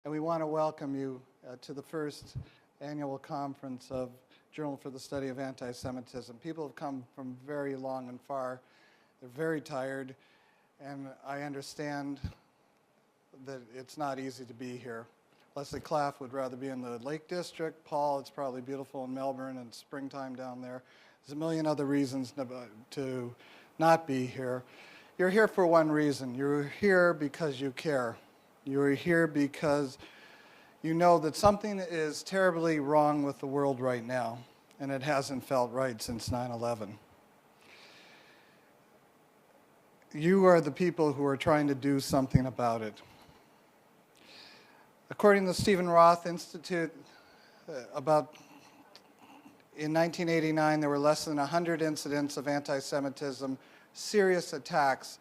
And we want to welcome you to the first annual conference of Journal for the Study of Anti-Semitism. People have come from very long and far. They're very tired, and I understand that it's not easy to be here. Leslie Claff would rather be in the Lake District. Paul, it's probably beautiful in Melbourne and springtime down there. There's a million other reasons to not be here. You're here for one reason. You're here because you care. You're here because you know that something is terribly wrong with the world right now, and it hasn't felt right since 9/11. You are the people who are trying to do something about it. According to the Stephen Roth Institute, in 1989, there were less than 100 incidents of anti-Semitism, serious attacks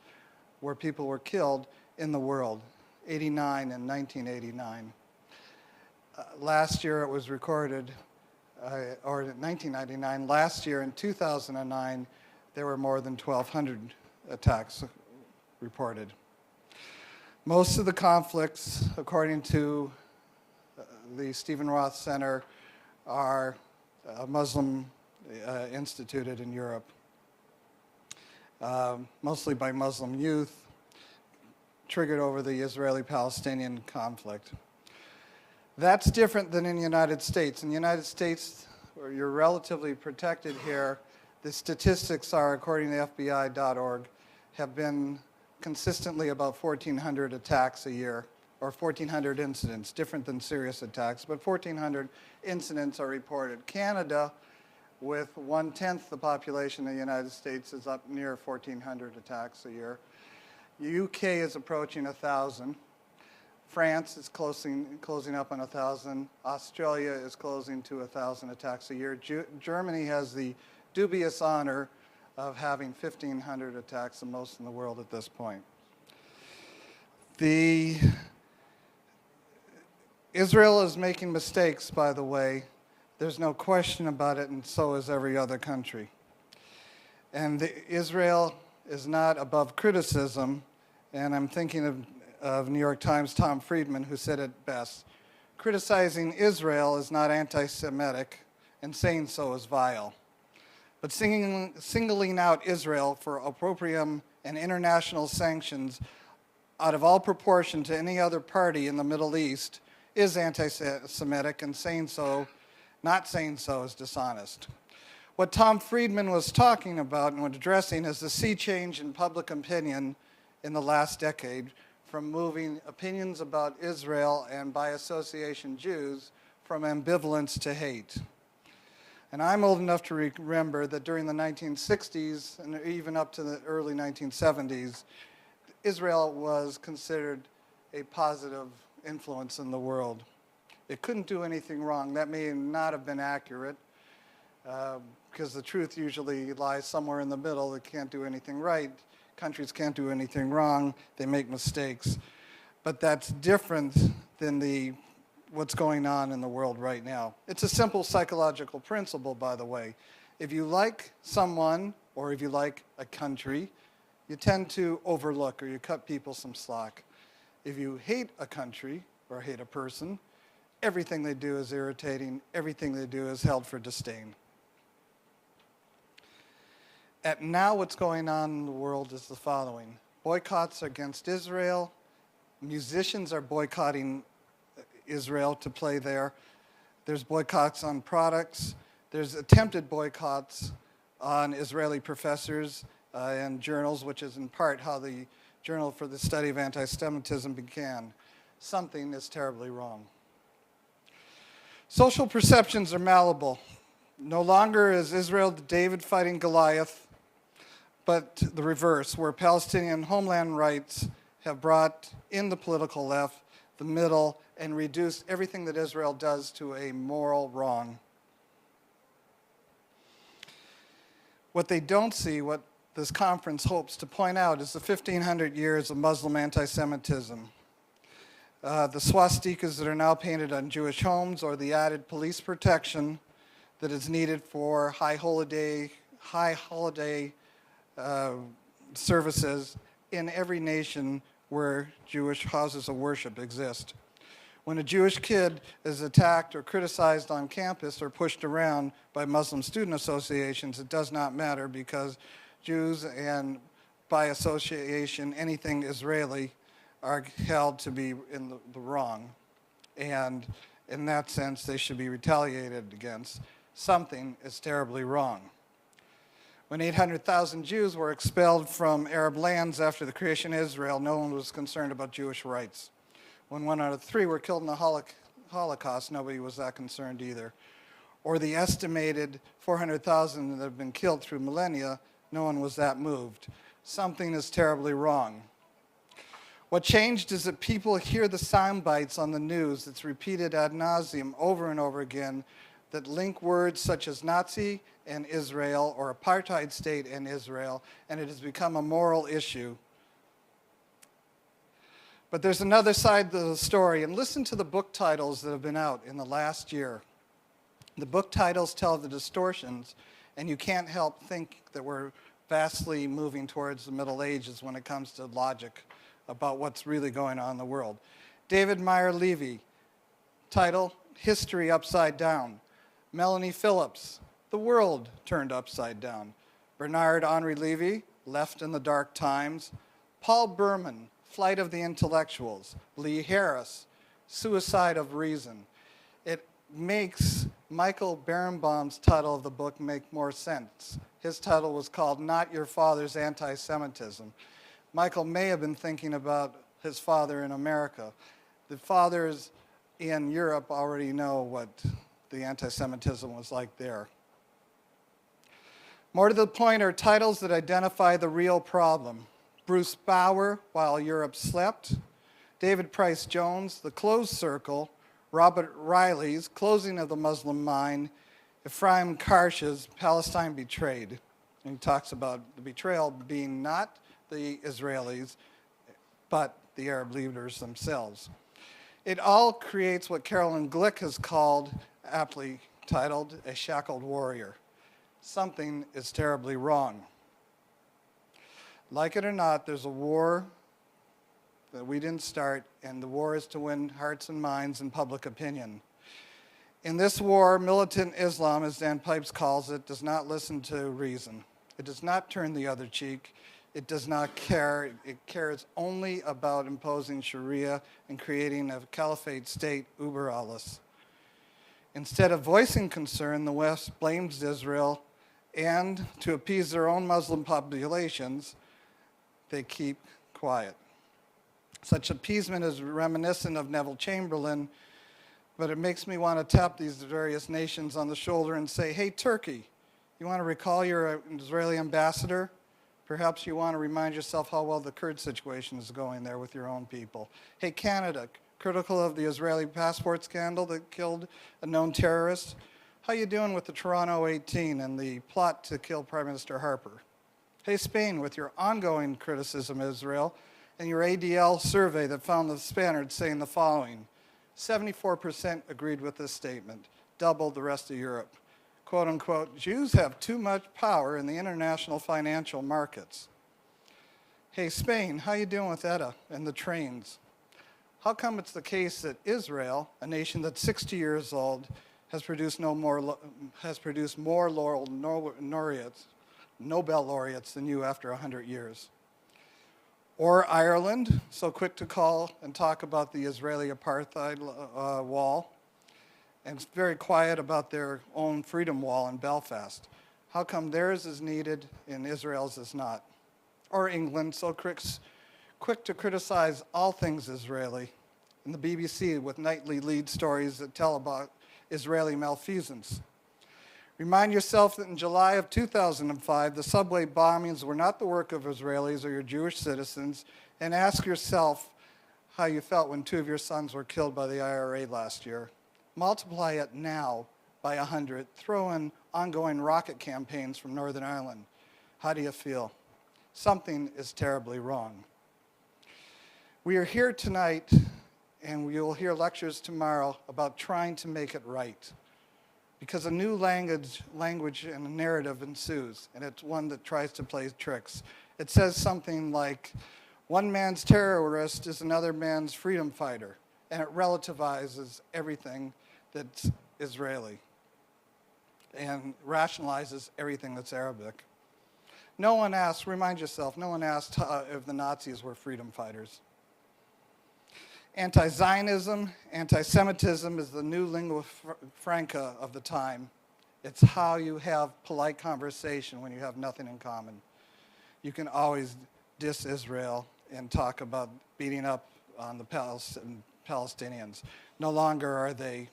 where people were killed in the world. 89 and 1989. Last year it was recorded, or in 1999. Last year in 2009, there were more than 1,200 attacks reported. Most of the conflicts, according to the Stephen Roth Center, are Muslim instituted in Europe, mostly by Muslim youth, triggered over the Israeli-Palestinian conflict. That's different than in the United States. In the United States, where you're relatively protected here, the statistics are, according to FBI.org, have been consistently about 1,400 attacks a year, or 1,400 incidents, different than serious attacks, but 1,400 incidents are reported. Canada, with 1/10 the population of the United States, is up near 1,400 attacks a year. UK is approaching 1,000. France is closing up on 1,000. Australia is closing to 1,000 attacks a year. Germany has the dubious honor of having 1,500 attacks, the most in the world at this point. Israel is making mistakes, by the way. There's no question about it, and so is every other country. And Israel is not above criticism, and I'm thinking of New York Times' Tom Friedman, who said it best. Criticizing Israel is not anti-Semitic, and saying so is vile. But singling out Israel for opprobrium and international sanctions out of all proportion to any other party in the Middle East is anti-Semitic, and not saying so is dishonest. What Tom Friedman was talking about and addressing is the sea change in public opinion in the last decade, from moving opinions about Israel and, by association, Jews, from ambivalence to hate. And I'm old enough to remember that during the 1960s and even up to the early 1970s, Israel was considered a positive influence in the world. It couldn't do anything wrong. That may not have been accurate, because the truth usually lies somewhere in the middle. It can't do anything right. Countries can't do anything wrong. They make mistakes. But that's different than what's going on in the world right now. It's a simple psychological principle, by the way. If you like someone, or if you like a country, you tend to overlook, or you cut people some slack. If you hate a country or hate a person, everything they do is irritating. Everything they do is held for disdain. Now what's going on in the world is the following. Boycotts against Israel. Musicians are boycotting Israel to play there. There's boycotts on products. There's attempted boycotts on Israeli professors and journals, which is in part how the Journal for the Study of Anti-Semitism began. Something is terribly wrong. Social perceptions are malleable. No longer is Israel David fighting Goliath, but the reverse, where Palestinian homeland rights have brought in the political left, the middle, and reduced everything that Israel does to a moral wrong. What they don't see, what this conference hopes to point out, is the 1,500 years of Muslim anti-Semitism. The swastikas that are now painted on Jewish homes, or the added police protection that is needed for high holiday services in every nation where Jewish houses of worship exist. When a Jewish kid is attacked or criticized on campus or pushed around by Muslim student associations, it does not matter because Jews and by association anything Israeli are held to be in the wrong. And in that sense, they should be retaliated against. Something is terribly wrong. When 800,000 Jews were expelled from Arab lands after the creation of Israel, no one was concerned about Jewish rights. When 1 out of 3 were killed in the Holocaust, nobody was that concerned either. Or the estimated 400,000 that have been killed through millennia, no one was that moved. Something is terribly wrong. What changed is that people hear the sound bites on the news that's repeated ad nauseum over and over again that link words such as Nazi and Israel or apartheid state and Israel, and it has become a moral issue. But there's another side to the story, and listen to the book titles that have been out in the last year. The book titles tell the distortions, and you can't help think that we're vastly moving towards the Middle Ages when it comes to logic about what's really going on in the world. David Meyer Levy, title, History Upside Down. Melanie Phillips, The World Turned Upside Down. Bernard Henri Levy, Left in the Dark Times. Paul Berman, Flight of the Intellectuals. Lee Harris, Suicide of Reason. It makes Michael Berenbaum's title of the book make more sense. His title was called Not Your Father's Anti-Semitism. Michael may have been thinking about his father in America. The fathers in Europe already know what the anti-Semitism was like there. More to the point are titles that identify the real problem. Bruce Bauer, While Europe Slept. David Price Jones, The Closed Circle. Robert Riley's Closing of the Muslim Mind. Ephraim Karsh's Palestine Betrayed. And he talks about the betrayal being not the Israelis, but the Arab leaders themselves. It all creates what Carolyn Glick has called, aptly titled, a shackled warrior. Something is terribly wrong. Like it or not, there's a war that we didn't start, and the war is to win hearts and minds and public opinion. In this war, militant Islam, as Dan Pipes calls it, does not listen to reason. It does not turn the other cheek. It does not care. It cares only about imposing Sharia and creating a caliphate state, uber alles. Instead of voicing concern, the West blames Israel, and to appease their own Muslim populations, they keep quiet. Such appeasement is reminiscent of Neville Chamberlain, but it makes me want to tap these various nations on the shoulder and say, hey, Turkey, you want to recall your Israeli ambassador? Perhaps you want to remind yourself how well the Kurd situation is going there with your own people. Hey, Canada, critical of the Israeli passport scandal that killed a known terrorist. How you doing with the Toronto 18 and the plot to kill Prime Minister Harper? Hey, Spain, with your ongoing criticism of Israel and your ADL survey that found the Spaniards saying the following: 74% agreed with this statement, double the rest of Europe. Quote unquote, Jews have too much power in the international financial markets. Hey, Spain, how you doing with ETA and the trains? How come it's the case that Israel, a nation that's 60 years old, has produced more Nobel laureates than you after 100 years? Or Ireland, so quick to call and talk about the Israeli apartheid wall, and very quiet about their own freedom wall in Belfast. How come theirs is needed and Israel's is not? Or England, so quick to criticize all things Israeli, and the BBC with nightly lead stories that tell about Israeli malfeasance. Remind yourself that in July of 2005, the subway bombings were not the work of Israelis or your Jewish citizens, and ask yourself how you felt when 2 of your sons were killed by the IRA last year. Multiply it now by 100. Throw in ongoing rocket campaigns from Northern Ireland. How do you feel? Something is terribly wrong. We are here tonight, and we will hear lectures tomorrow about trying to make it right. Because a new language and a narrative ensues, and it's one that tries to play tricks. It says something like, one man's terrorist is another man's freedom fighter. and it relativizes everything that's Israeli and rationalizes everything that's Arabic. No one asked, remind yourself, no one asked if the Nazis were freedom fighters. Anti-Zionism, anti-Semitism is the new lingua franca of the time. It's how you have polite conversation when you have nothing in common. You can always diss Israel and talk about beating up on the Palestinians. No longer are they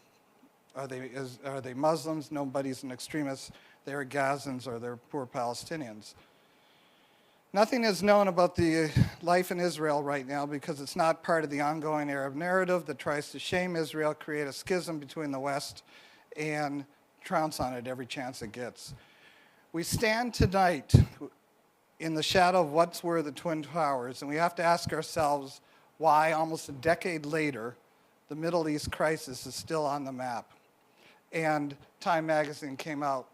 Muslims, nobody's an extremist, they're Gazans or they're poor Palestinians. Nothing is known about the life in Israel right now because it's not part of the ongoing Arab narrative that tries to shame Israel, create a schism between the West, and trounce on it every chance it gets. We stand tonight in the shadow of what were the Twin Towers, and we have to ask ourselves why, almost a decade later, the Middle East crisis is still on the map. And Time magazine came out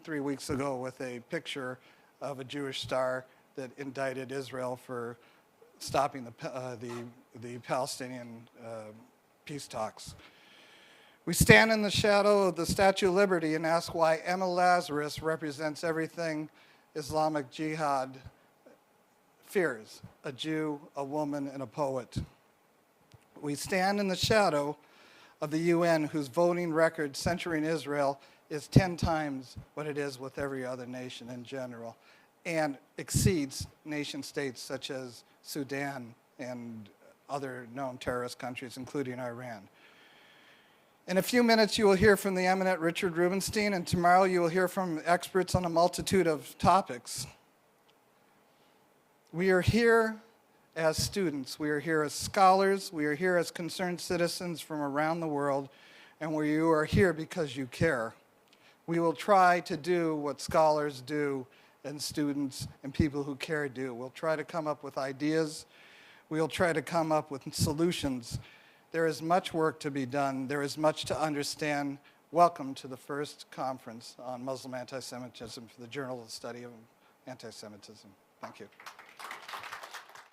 3 weeks ago with a picture of a Jewish star that indicted Israel for stopping the Palestinian peace talks. We stand in the shadow of the Statue of Liberty and ask why Emma Lazarus represents everything Islamic Jihad fears: a Jew, a woman, and a poet. We stand in the shadow of the UN, whose voting record censuring Israel is 10 times what it is with every other nation in general, and exceeds nation states such as Sudan and other known terrorist countries, including Iran. In a few minutes, you will hear from the eminent Richard Rubenstein, and tomorrow you will hear from experts on a multitude of topics. We are here as students, we are here as scholars, we are here as concerned citizens from around the world, and you are here because you care. We will try to do what scholars do and students and people who care do. We'll try to come up with ideas. We'll try to come up with solutions. There is much work to be done. There is much to understand. Welcome to the first conference on Muslim anti-Semitism for the Journal of the Study of Anti-Semitism. Thank you.